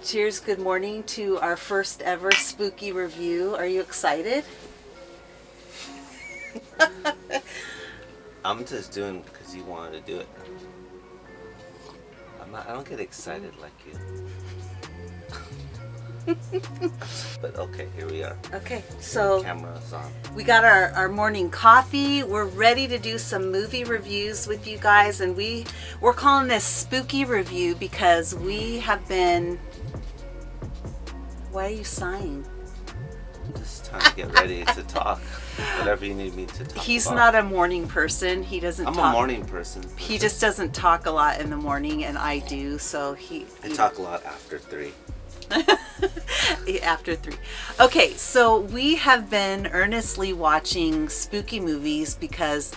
Cheers, good morning to our first ever spooky review. Are you excited? I'm just doing it because you wanted to do it. I don't get excited like you. But okay, here we are. Okay, so Camera's on. we got our morning coffee. We're ready to do some movie reviews with you guys, and we're calling this spooky review because we have been... Why are you sighing? I'm just trying to get ready to talk. Whatever you need me to talk He's about. not a morning person. He doesn't I'm talk. a morning person. He just doesn't talk a lot in the morning, and I do, so I talk a lot after 3. After 3. Okay, so we have been earnestly watching spooky movies because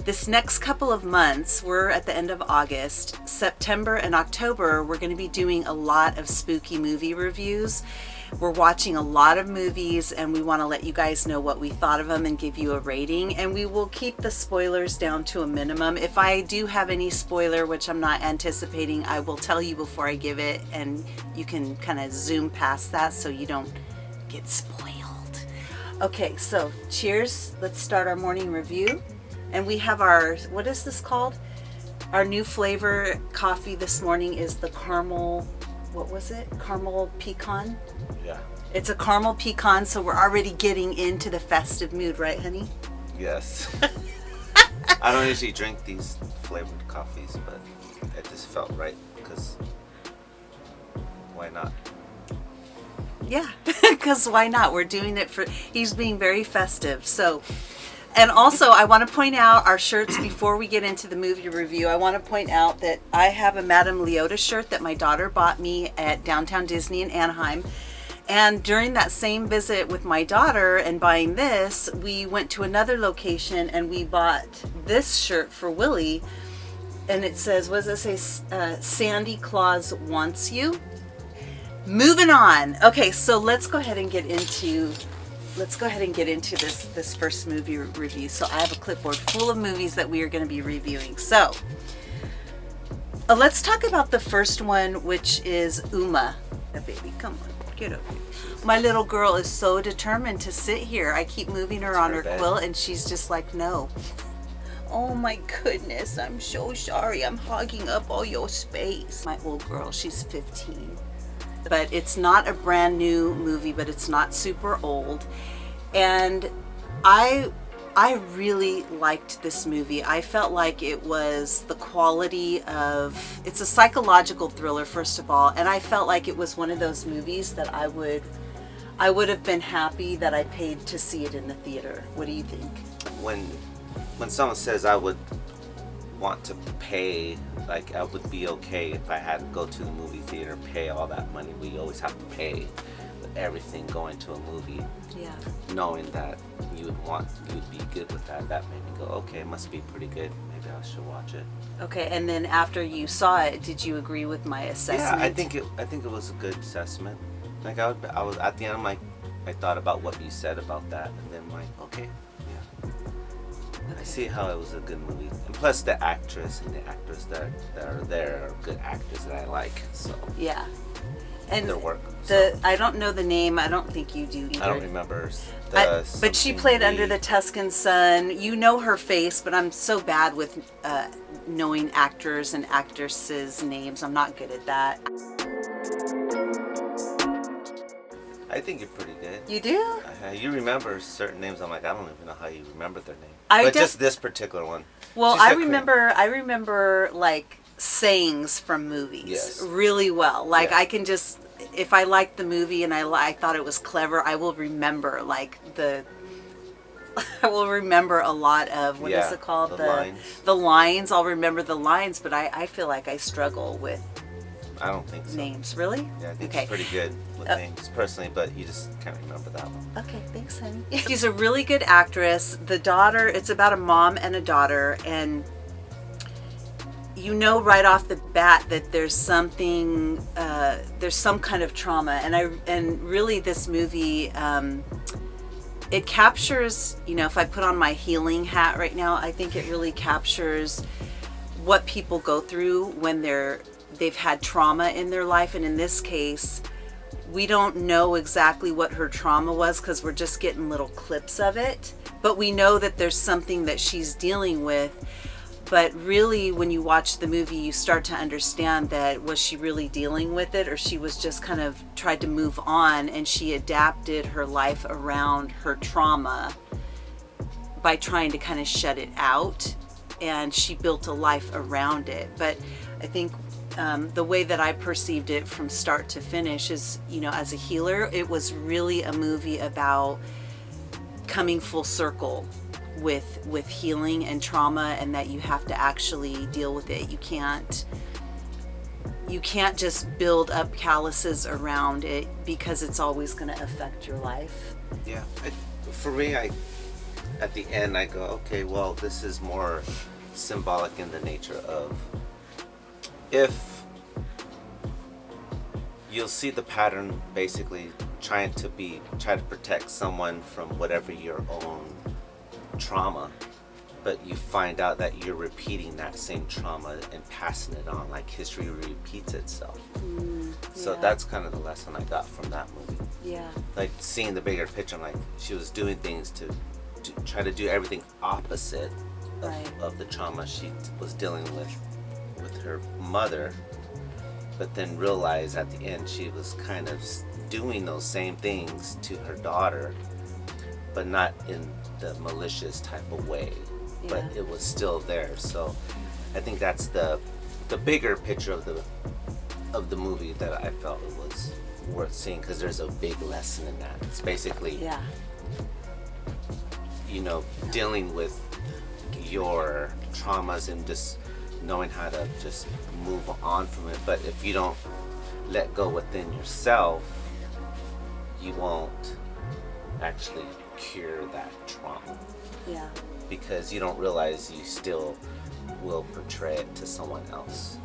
this next couple of months, we're at the end of August, September and October, we're going to be doing a lot of spooky movie reviews. We're watching a lot of movies, and we want to let you guys know what we thought of them and give you a rating, and we will keep the spoilers down to a minimum. If I do have any spoiler, which I'm not anticipating, I will tell you before I give it, and you can kind of zoom past that so you don't get spoiled. Okay, so cheers. Let's start our morning review. And we have our, what is this called? Our new flavor coffee this morning is the caramel, what was it? Caramel pecan? Yeah. It's a caramel pecan, so we're already getting into the festive mood, right, honey? Yes. I don't usually drink these flavored coffees, but it just felt right because why not? Yeah, because why not? We're doing it for, he's being very festive, so... And also, I want to point out our shirts before we get into the movie review. I want to point out that I have a Madame Leota shirt that my daughter bought me at Downtown Disney in Anaheim. And during that same visit with my daughter and buying this, we went to another location and we bought this shirt for Willie. And it says, what does it say? Sandy Claus wants you. Moving on. Okay, so let's go ahead and get into... this first movie review. So I have a clipboard full of movies that we are going to be reviewing. So let's talk about the first one, which is UMMA. Oh, baby, come on, get over here. My little girl is so determined to sit here. I keep moving her on her quilt, and she's just like, no. Oh my goodness, I'm so sorry. I'm hogging up all your space. My old girl, she's 15. But it's not a brand new movie, but it's not super old. And I really liked this movie. I felt like it was the quality of, it's a psychological thriller, first of all, and I felt like it was one of those movies that I would have been happy that I paid to see it in the theater. What do you think? When someone says I would want to pay, like I would be okay if I had to go to the movie theater and pay all that money. We always have to pay everything going to a movie. Yeah. Knowing that you would be good with that, that made me go, okay, it must be pretty good. Maybe I should watch it. Okay, and then after you saw it, did you agree with my assessment? Yeah, I think it was a good assessment. Like I was at the end, I'm like, I thought about what you said about that, and then I'm like, okay, yeah. I see how it was a good movie, and plus the actress and the actors that are there are good actors that I like. So yeah, and their work. I don't know the name. I don't think you do either. I don't remember. But she played Under the Tuscan Sun. You know her face, but I'm so bad with knowing actors and actresses' names. I'm not good at that. I think you're pretty good. You do? You remember certain names. I'm like, I don't even know how you remember their name. But just this particular one. Well, I remember like sayings from movies really well. Like I can just, if I liked the movie and I thought it was clever, I will remember like I will remember a lot of, what is it called? The lines. The lines. I'll remember the lines, but I feel like I struggle with I don't think so. Names, really? Yeah, I think she's pretty good with names personally, but you just can't remember that one. Okay, thanks, honey. She's a really good actress. The daughter, it's about a mom and a daughter, and you know right off the bat that there's something, there's some kind of trauma, and really this movie, it captures, you know, if I put on my healing hat right now, I think it really captures what people go through when they're they've had trauma in their life, and in this case, we don't know exactly what her trauma was because we're just getting little clips of it, but we know that there's something that she's dealing with. But really, when you watch the movie, you start to understand that was she really dealing with it, or she was just kind of tried to move on, and she adapted her life around her trauma by trying to kind of shut it out, and she built a life around it. But I think the way that I perceived it from start to finish is, you know, as a healer, it was really a movie about coming full circle with healing and trauma, and that you have to actually deal with it. You can't just build up calluses around it, because it's always going to affect your life. Yeah. For me, at the end I go, okay, well, this is more symbolic in the nature of, if you'll see the pattern, basically try to protect someone from whatever your own trauma, but you find out that you're repeating that same trauma and passing it on, like history repeats itself. So that's kind of the lesson I got from that movie. Yeah. Like seeing the bigger picture, like she was doing things to try to do everything opposite of the trauma she was dealing with her mother, but then realize at the end she was kind of doing those same things to her daughter, but not in the malicious type of way, but it was still there. So I think that's the bigger picture of the movie that I felt it was worth seeing, because there's a big lesson in that. It's basically you know, dealing with your traumas and just knowing how to just move on from it. But if you don't let go within yourself, you won't actually cure that trauma. Yeah. Because you don't realize you still will portray it to someone else.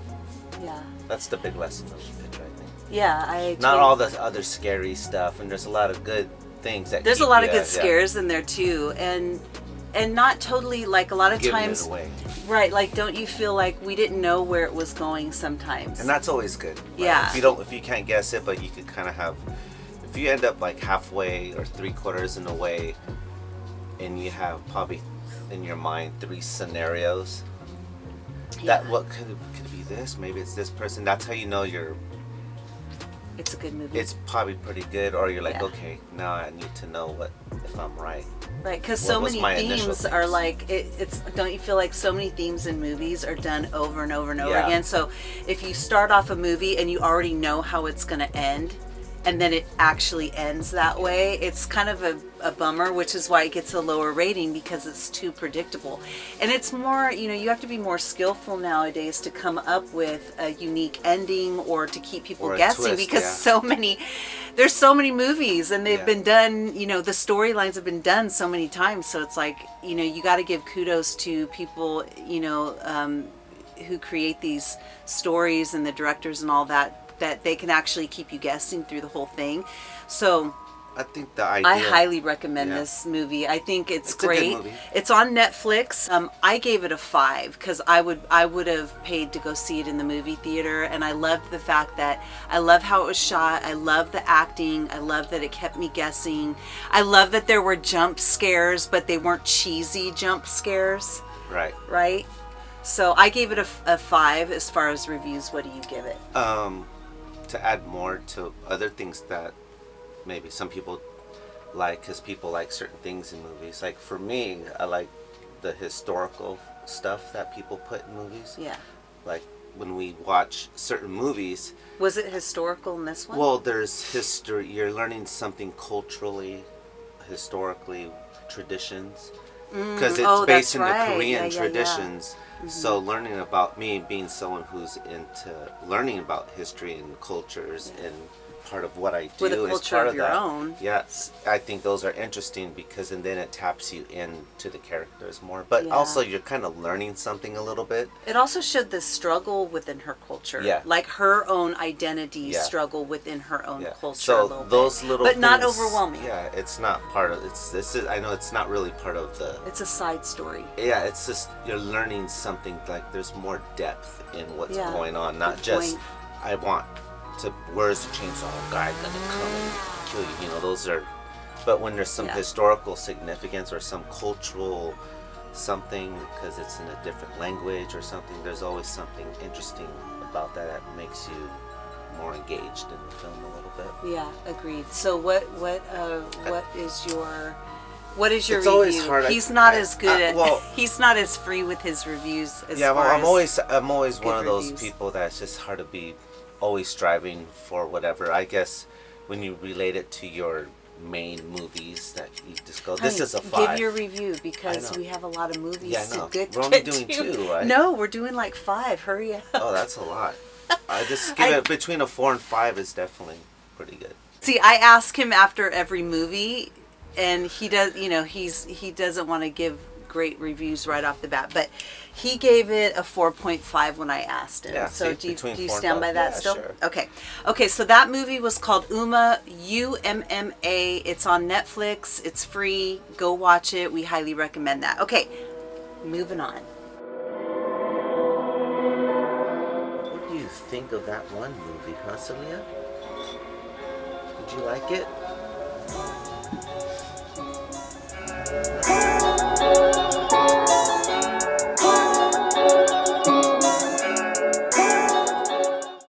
Yeah. That's the big lesson of the picture, I think. Yeah, not all the other scary stuff, and there's a lot of good things that there's a lot of good scares in there too, and not totally, like, a lot of giving times it away. Right, like, don't you feel like we didn't know where it was going sometimes? And that's always good. Yeah. If you can't guess it, but you could kind of have, if you end up like halfway or 3/4 in the way, and you have probably in your mind 3 scenarios, that what could it be this? Maybe it's this person. That's how you know it's a good movie. It's probably pretty good, or you're like, okay, now I need to know if I'm right. Right, because so many themes are like, it's, don't you feel like so many themes in movies are done over and over and over again? So if you start off a movie and you already know how it's going to end, and then it actually ends that way, it's kind of a bummer, which is why it gets a lower rating, because it's too predictable. And it's more, you know, you have to be more skillful nowadays to come up with a unique ending, or to keep people guessing, twist, because there's so many movies, and they've been done, you know, the storylines have been done so many times. So it's like, you know, you got to give kudos to people, you know, who create these stories, and the directors and all that they can actually keep you guessing through the whole thing. So I think the idea, I highly recommend this movie. I think it's great. A good movie. It's on Netflix. I gave it a 5 because I would have paid to go see it in the movie theater, and I loved the fact that I love how it was shot. I love the acting. I love that it kept me guessing. I love that there were jump scares, but they weren't cheesy jump scares. Right. So I gave it a 5 as far as reviews. What do you give it? To add more to other things that maybe some people like, because people like certain things in movies. Like for me, I like the historical stuff that people put in movies. Yeah. Like when we watch certain movies. Was it historical in this one? Well, there's history. You're learning something culturally, historically, traditions. Because it's based in the Korean traditions. Mm-hmm. So learning about me being someone who's into learning about history and cultures and part of what I do with a culture is part of of your that. own. Yes, I think those are interesting because and then it taps you into the characters more. But also you're kind of learning something a little bit. It also showed the struggle within her culture. Yeah. Like her own identity struggle within her own culture. So a little those bit. little but things, not overwhelming. Yeah, it's not part of this is I know it's not really part of the it's a side story. Yeah, it's just you're learning something something like there's more depth in what's Yeah, going on, not good just point. I want to. Where's the chainsaw guy gonna come and kill you? You know, those are. But when there's some Yeah. historical significance or some cultural something because it's in a different language or something, there's always something interesting about that that makes you more engaged in the film a little bit. Yeah, agreed. So what is your it's It's review? always hard. He's not as good at well, he's not as free with his reviews as yeah, far well, as I'm always good one of those reviews. people that's just hard to be always striving for whatever. I guess when you relate it to your main movies that you just go, this Honey, is a 5. Give your review because know. we have a lot of movies Yeah, I know. to get We're only to. doing 2, right? No, we're doing like 5. Hurry up. Oh, that's a lot. I just give it between a 4 and 5 is definitely pretty good. See, I ask him after every movie, and he does. You know, he doesn't want to give great reviews right off the bat, but he gave it a 4.5 when I asked him. Yeah, so see, do you between 4 and stand 5. by that Yeah, still? sure. Okay. So that movie was called UMMA, UMMA. It's on Netflix. It's free. Go watch it. We highly recommend that. Okay, moving on. What do you think of that one movie, huh, Celia? Did you like it?